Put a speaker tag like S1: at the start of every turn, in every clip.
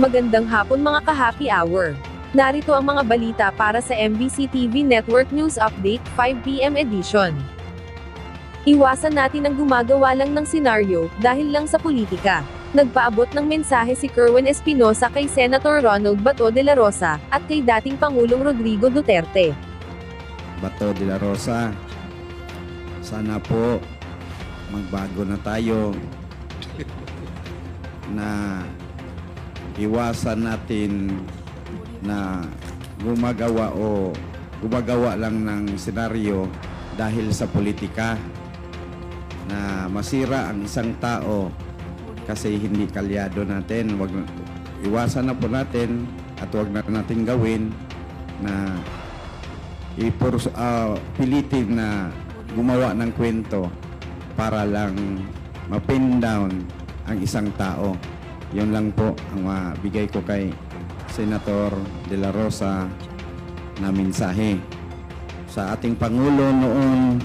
S1: Magandang hapon mga ka-happy hour. Narito ang mga balita para sa MBC TV Network News Update 5 PM edition. Iwasan natin ang gumagawa lang ng senaryo dahil lang sa politika. Nagpaabot ng mensahe si Kerwin Espinosa kay Senator Ronald Bato de la Rosa at kay dating Pangulong Rodrigo Duterte.
S2: Bato de la Rosa, sana po magbago na tayo na iwasan natin na gumagawa lang ng senaryo dahil sa politika na masira ang isang tao kasi hindi kalyado natin. Iwasan na po natin at wag na natin gawin na pilitin na gumawa ng kwento para lang ma-pin down ang isang tao. Yun lang po ang mabigay ko kay Senator De La Rosa na mensahe. Sa ating Pangulo noon,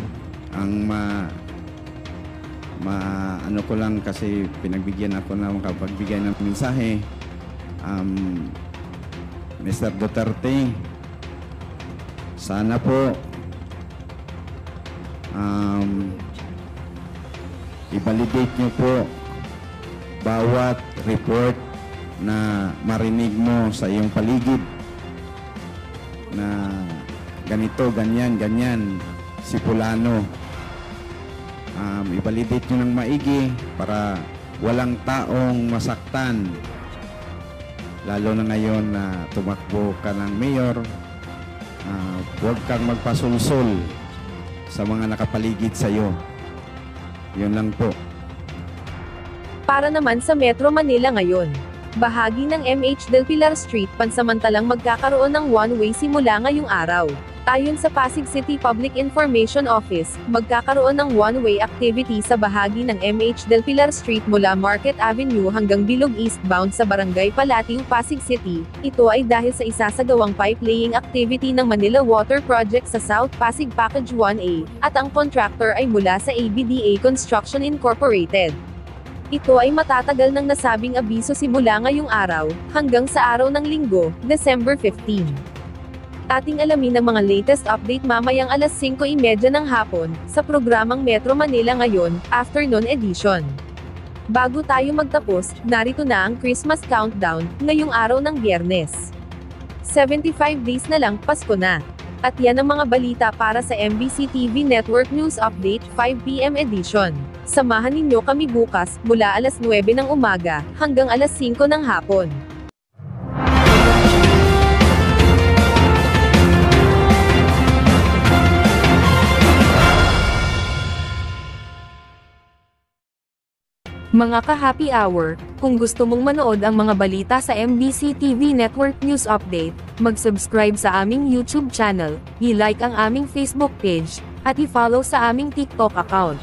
S2: ang ano ko lang kasi pinagbigyan ako na makapagbigay ng mensahe, Mr. Duterte, sana po i-validate niyo po bawat report na marinig mo sa iyong paligid na ganito, ganyan, si Fulano. I-validate nyo ng maigi para walang taong masaktan. Lalo na ngayon na tumakbo ka ng mayor, huwag kang magpasulsul sa mga nakapaligid sa iyo. Yun lang po.
S1: Para naman sa Metro Manila ngayon, bahagi ng MH Del Pilar Street pansamantalang magkakaroon ng one-way simula ngayong araw. Ayon sa Pasig City Public Information Office, magkakaroon ng one-way activity sa bahagi ng MH Del Pilar Street mula Market Avenue hanggang Bilog eastbound sa Barangay Palatio, Pasig City. Ito ay dahil sa isasagawang pipe-laying activity ng Manila Water Project sa South Pasig Package 1A, at ang contractor ay mula sa ABDA Construction Incorporated. Ito ay matatagal ng nasabing abiso simula ngayong araw, hanggang sa araw ng Linggo, December 15. Ating alamin ang mga latest update mamayang alas 5:30 ng hapon, sa programang Metro Manila Ngayon, Afternoon Edition. Bago tayo magtapos, narito na ang Christmas Countdown, ngayong araw ng Biyernes. 75 days na lang, Pasko na. At yan ang mga balita para sa MBC TV Network News Update 5 PM edition. Samahan ninyo kami bukas, mula alas 9 ng umaga, hanggang alas 5 ng hapon. Mga ka-happy hour, kung gusto mong manood ang mga balita sa MBC TV Network News Update, mag-subscribe sa aming YouTube channel, i-like ang aming Facebook page, at i-follow sa aming TikTok account.